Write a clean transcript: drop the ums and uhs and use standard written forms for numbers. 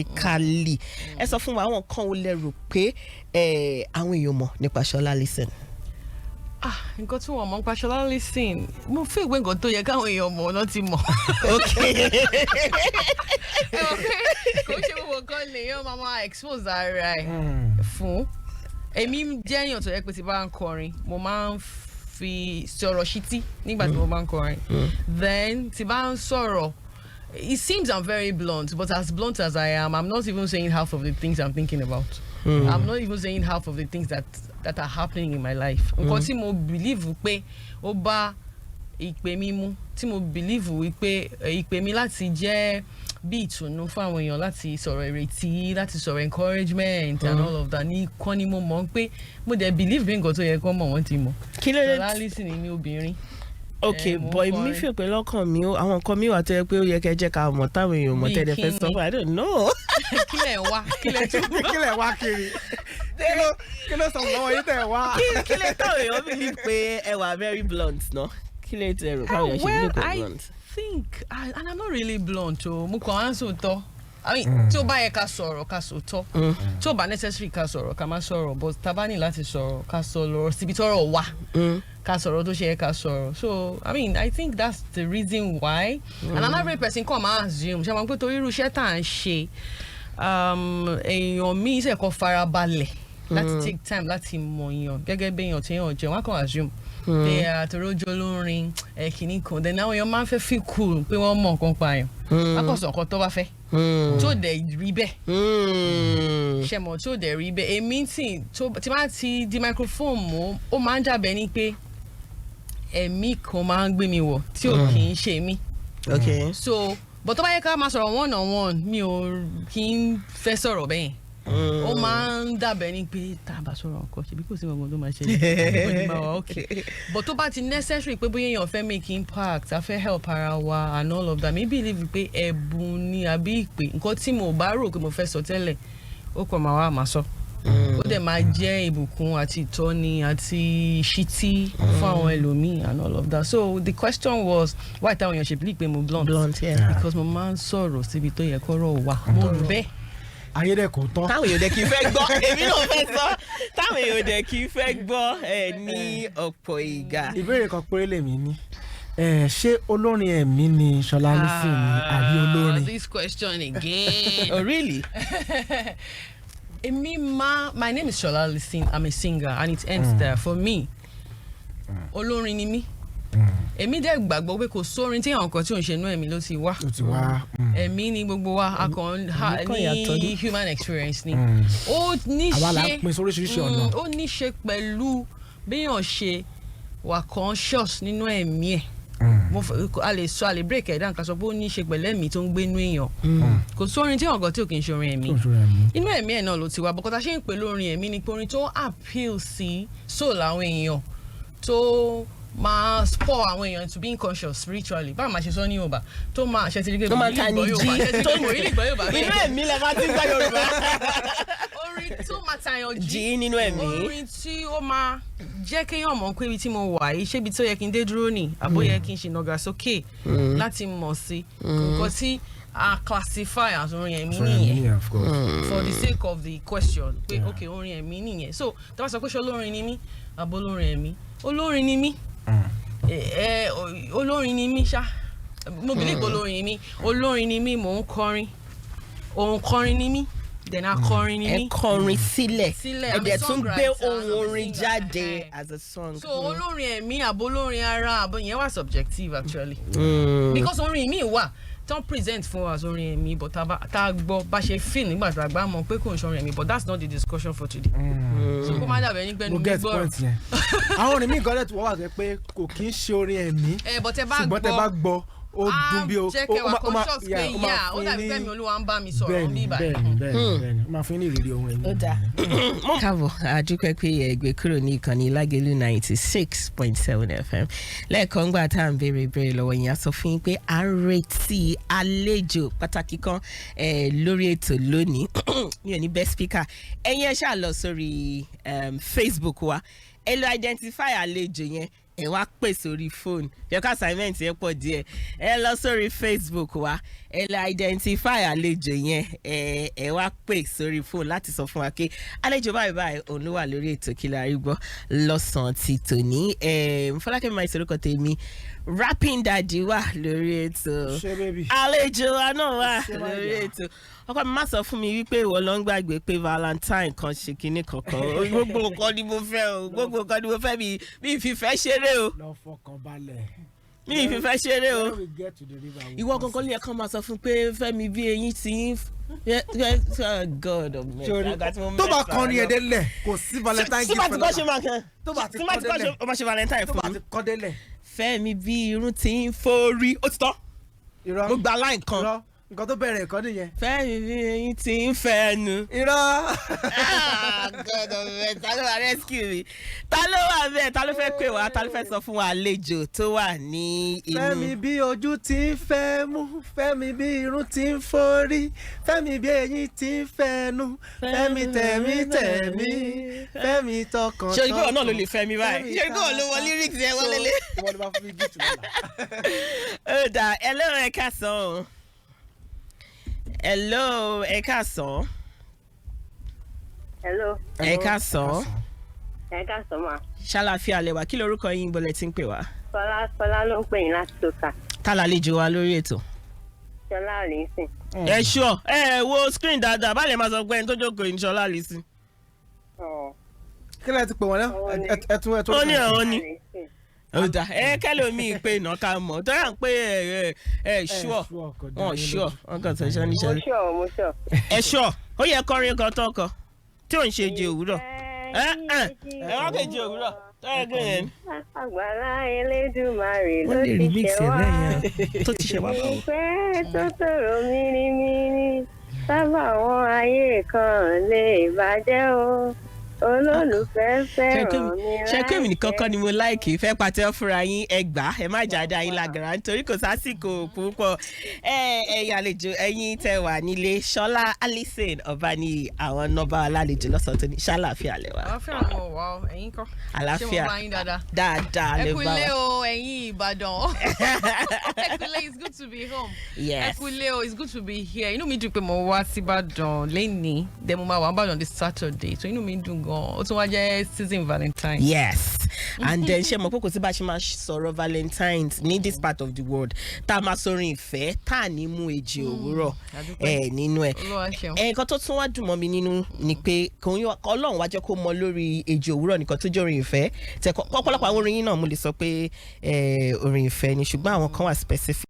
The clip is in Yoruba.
Kali. Ẹ sọ fún wa àwọn kan ó lérò pé àwọn èèyàn mọ̀ nípa Sola Allyson. Nǹkan tí wọ́n mọ̀ nípa Sola Allyson, mo feel pé nǹkan tó yẹ káwọn èèyàn mọ̀ náà ti mọ̀. Okay. Kò ṣe gbogbo kan lèèyàn máa expose ara ẹ̀ fún. Èmi jẹ́ èèyàn tó yẹ pé tí bá ń kọrin, mo máa ń fi sọ̀rọ̀ ṣítí nígbà tí mo bá ń kọrin. Then tí bá ń sọ̀rọ̀, it seems I'm very blunt, but as blunt as I am, I'm not even saying half of the things I'm thinking about. I'm not even saying half of the things that are happening in my life. Nǹkan tí mo believe pé ó bá ìpè mi mú, tí mo believe wípé ìpè mi láti jẹ́ bí ìtùnú fún àwọn èèyàn, láti sọ̀rọ̀ ìrètí, láti sọ̀rọ̀ encouragement and all of that, ní kọ́ ni mo mọ̀ pé mo dẹ̀ believe pé nǹkan tó yẹ kó mọ̀ wọ́n ti mọ̀. Kí ló dé? Sola Allyson ni mi obìnrin. Okay, boy, mi feel pé lọ́kàn mi àwọn nǹkan mi wà tó yẹ pé ó yẹ kẹ́ jẹ́ ká mọ̀ táwọn èèyàn mọ̀ tẹ́lẹ̀ fẹ́ sọ fún I don't know. Kí lẹ̀ wá kiri kí ló sọ lọ́wọ́ yín tẹ̀ wá. Kí lè táwọn èèyàn believe pé ẹ wà very blunt, no? Kí lè tẹ̀ rò káwọn èèyàn ṣe believe pé blunt? I think, and I'm not really blunt o, mo kàn án sòótọ́. I mean, tí ó bá yẹ ká sọ̀rọ̀ ká sòótọ́, tí ó bá necessary ká sọ̀rọ̀ ká má sọ̀rọ̀, but tá bá ní láti sọ̀rọ̀ ká sọ̀rọ̀ síbi tọ́rọ̀ wà, ká sọ̀rọ̀ tó ṣe yẹ ká sọ̀rọ̀. So I mean, I think that's the reason why. And another person come and assume ṣe máa ń pé torí irú iṣẹ́ tá à ń ṣe, èèyàn mi ṣe kọ́ farabalẹ̀ láti take time láti mọ̀ èèyàn gẹ́gẹ́ bí èèyàn tí èèyàn jẹ́, wọ́n á kàn assume pé àtòrójó olórin kìíní kan, then àwọn èèyàn máa ń fẹ́ feel cool pé wọ́n mọ̀ nǹkan pa àyàn, wọ́n kàn sọ nǹkan tó bá fẹ́ tí ó dẹ̀ rí bẹ́ẹ̀, ṣe mọ̀ tí ó dẹ̀ rí bẹ́ẹ̀. Èmi tí máa ti di microphone mú, ó máa ń jàbẹ́ ní pé ẹ̀mí kan máa ń gbé mi wọ̀ tí ò kì í ṣe mí. Okay. So but tó bá yẹ ká máa sọ̀rọ̀ one on one, mi ò kí ń fẹ́ sọ̀rọ̀ bẹ́ẹ̀. Ó máa ń dàbẹ̀ ní pé tá a bá sọ̀rọ̀ ọkọ ṣe bí kò sí ọgbọ́n tó máa ṣẹlẹ̀. Okay. But tó bá ti necessary pé bóyá èèyàn fẹ́ make impact, a fẹ́ help ara wa and all of that, maybe believe pé ẹ̀bùn ni àbí ìpè, nǹkan tí mo bá rò pé mo fẹ́ sọ tẹ́lẹ̀, ó kàn máa wá máa sọ. Ó dẹ̀ máa jẹ́ ìbùkún àti ìtọ́ni àti ìṣítí fún àwọn ẹlòmíì and all of that. So the question was why táwọn èèyàn ṣe believe pé mo blunt? Yeah. Because mo máa ń sọ̀rọ̀ síbi tó yẹ kọ́rọ̀ wà. Mo rò bẹ́ẹ̀. Ayé dẹ̀ kò tán. Táwọn èèyàn dẹ̀ kì í fẹ́ gbọ́, èmi náà fẹ́ sọ, táwọn èèyàn dẹ̀ kì í fẹ́ gbọ́ ní ọ̀pọ̀ ìgbà. Ìbéèrè kan péré lèmi ní. Ṣé olórin ẹ̀mí ni Sola Allyson ni àbí olórin? This question again. Oh really? My name is Sola Allyson. I'm a singer and it ends there for me. Olórin ni mí. Èmi dẹ̀ gbàgbọ́ pé kò sórin tí àwọn kan tí ò ń ṣe inú ẹ̀mí ló ti wá. Ẹ̀mí ni gbogbo wa, a kàn ní human experience ni. Ó ní àwa là ń pín sóríṣiríṣi ọ̀nà. Ó ní ṣe pẹ̀lú béèyàn ṣe wà conscious nínú ẹ̀mí ẹ̀. A lè break it down ká sọ pé ó ní ṣe pẹ̀lú ẹ̀mí tó ń gbé inú èèyàn. Kò sórin tí àwọn kan tí ò kì í ṣe orin ẹ̀mí. Inú ẹ̀mí ẹ̀ náà ló ti wá. Bọ́kọ́tà ṣe ń pè lórin ẹ̀mí ni pé orin tó appeal sí soul àwọn èèyàn, tó máa spur àwọn èèyàn to being conscious spiritually. Báwo máa ṣe sọ ní Yorùbá? Tó máa ṣe ti rí gbé máa ta ní jí tó mọ̀ rí gbọ́ Yorùbá. Inú ẹ̀mí lẹ máa ti gbọ́ Yorùbá. Orin tó máa tàyàn jí nínú ẹ̀mí. Orin tí ó máa jẹ́ kéèyàn mọ̀ pé ibi tí mo wà yìí, ṣé ibi tó yẹ kí n dé dúró ni àbó yẹ kí n ṣe nàgà sókè láti mọ̀ sí nǹkan tí a classify as orin ẹ̀mí nìyẹn, for the sake of the question pé okay orin ẹ̀mí nìyẹn. So tí wọ́n sọ pé ṣé olórin ni mí àbó olórin ẹ̀mí, olórin ni mí. Olórin ni mí ṣá, mo believe olórin ni mí, mò ń kọrin, òǹkọrin ni mí, then akọrin ni mí. Ẹ kọrin sílẹ̀, ẹ dẹ̀ tún gbé ohun orin singer. jáde as a song. So olórin ẹ̀mí àbó olórin ara àbó yẹn wà subjective actually. Because orin mi wà don't present for us orin ẹ̀mí, but tá gbọ́ bá ṣe feel nígbà tá gbà mọ̀ pé kò ń ṣorin ẹ̀mí, but that's not the discussion for today. So kó má dàbẹ̀ ní gbẹ́nu mi gbọ́rọ̀. Àwọn orin mi gọ́lẹ̀ tí wọ́n wà sọ pé kò kí ń ṣe orin ẹ̀mí, but ṣùgbọ́n tẹ bá gbọ́ ó dùn bí ó jẹ́ kẹwàá conscious pé ó dàbí pé mi Olúwa ń bá mi sọ̀rọ̀ bí báyìí. bẹ́ẹ̀ni ó máa fún ní ìrírí ohun ẹ̀mí. Ó dáa. Káàbọ̀, àdúpẹ́ pé ẹgbẹ́ kúrò ní ìkànnì Lagelu 96.7 FM. Lẹ́ẹ̀kan gbà tá à ń béèrè lọ́wọ́ yẹn, a sọ fún yín pé a ń retí àlejò pàtàkì kan lórí ètò lónìí. Mi ò ní best speaker. Ẹ̀yin ẹ ṣáà lọ sórí Facebook wa. Ẹ lọ identify àlejò yẹn. ẹ wá pè sórí fóònù yẹ ká assignment yẹn pọ̀ díẹ̀ ẹ lọ sórí Facebook wa ẹ lọ identify àlejò yẹn ẹ wá pè sórí fóònù láti sọ fún wa pé àlejò báyìí òun ló wà lórí ètò Kí la rí gbọ́ lọ́sàn-án ti tòní Fọlákẹ́mi máa ìṣòro kan tèmi rapping daddy wà lórí ètò àlejò wa náà wà lórí ètò ọkọ mi má sọ fún mi wípé ìwọ ló ń gbàgbé pé Valentine kan ṣe kinní kankan gbogbo nǹkan ni mo fẹ́ o gbogbo nǹkan ni mo fẹ́ mi ìfìfẹ́ ṣeré o lọ fọkàn balẹ̀ mi ìfìfẹ́ ṣeré o ìwọ kankan lè kàn máa sọ fún pé Fẹ́mi bí eyín ti ń God of mercy tó bá kàn ní ẹdẹ lẹ kò sí Valentine gift fún mi tó bá ti kọ́ délẹ̀ tó bá ṣe Valentine fún mi tó bá ti kọ́ délẹ̀ Fẹ́mi bí irun ti ń forí ó ti tán mo gba line kan nǹkan tó bẹ̀rẹ̀ ẹ̀kọ́ nìyẹn. Fẹ́mi bí eyín ti ń fẹ́ ẹnu. irọ́. God of mercy ta ló wà rescue mi ta ló wà bẹ́ẹ̀ ta ló fẹ́ pè wá ta ló fẹ́ sọ fún wa àlejò tó wà ní inú. Fẹ́mi bí ojú ti ń fẹ́ mú Fẹ́mi bí irun ti ń forí Fẹ́mi bí eyín ti ń fẹ́ ẹnu Fẹ́mi tẹ̀mí Fẹ́mi tọkàn. ṣé ìgbọ́ náà ló lè fẹ́ mi báyìí ṣé ìgbọ́ ló wọ lyrics yẹn wọlé lé. ìwọ ni wàá fún mi gift lọ́la. ó dà ẹlẹ́rọ ẹ̀ka sàn o. Hello, ẹ káàsán. Hello. Ẹ káàsán. Ẹ káàsán ma. Ṣàlàfíà lẹ wà, kí lorúkọ yín bọ́lẹ̀ tí ń pè wá? Fọlá ló ń pè yín láti Soka. Ta làlejò wa lórí ètò? Sola Allyson. Ẹ ṣọ́ ẹ wo screen dáadáa bá lè máa sọ pé ẹni tó jókòó ní Sola Allyson. kí lẹ ti pè wọ́n náà ẹtún. Ó ní àwọn ni. Ó dà kẹ́lòmíì pé iná ká mọ̀ tó yà ń pé ṣọ́ wọn ṣọ́ wọn kàn sọ iṣẹ́ níṣẹ́. Mo ṣọ́. Ẹ ṣọ́ ó yẹ kọrin kan tọkọ tí ò ń ṣe èjì òwúrọ̀ ẹ wọ́n kejì òwúrọ̀ tó yẹ kí yẹn. Àgbàlá Elédùmarè ló wọ́n lè rí ti mix ṣe ẹ̀ wá. bẹ́ẹ̀ yẹn tó ti ṣe wá báwo. Ìfẹ́ tó tòrò mírímírí sábà wọn ayé kan lè bàjẹ́ o. Olólùfẹ́ fẹ́ràn mi láì ṣe kéwì nìkan kọ́ ni mo láìkì fẹ́ pàtẹ́ fúnra yín ẹgbà ẹ má jáde ayé lágara nítorí kò sásìkò púpọ̀ ẹ̀yin àlejò ẹ̀yin tẹ́ wà nílé Sola Allyson ọba ní àwọn nọ́bà alálejò lọ́sàn tó ní ṣàlàáfíà lẹ́wà. àlàáfíà mo wà ó ẹ̀yin kọ́. àlàáfíà ṣé mo bá yín dáadáa. dáadáa lè bá wa. ẹ kúlé o ẹ̀yin Ìbàdàn. ẹ kúlé it's good to be home. Yes. ẹ kúlé o it's good to be here. inú mi dùn pé mo wá sí Ìbàdàn lẹ́nìí then mo máa wà Ìbàdàn this Saturday so inú mi dùn gan ó tún wá jẹ́ season Valentine. Yes, and then ṣe mọ̀ pé kò sí bá ṣe máa sọ̀rọ̀ Valentines ní this part of the world tá a máa sọ̀rọ̀ ìfẹ́ tá a ní mú èjì òwúrọ̀ nínú ẹ̀. nǹkan tó tún wá dùn mọ́ mi nínú ni pé Ọlọ́run wá jẹ́ kó mọ lórí èjì òwúrọ̀ nìkan tó jẹ́ orin ìfẹ́ ọ̀pọ̀lọpọ̀ àwọn orin yín náà mo lè sọ pé orin ìfẹ́ ni ṣùgbọ́n àwọn kan wà specific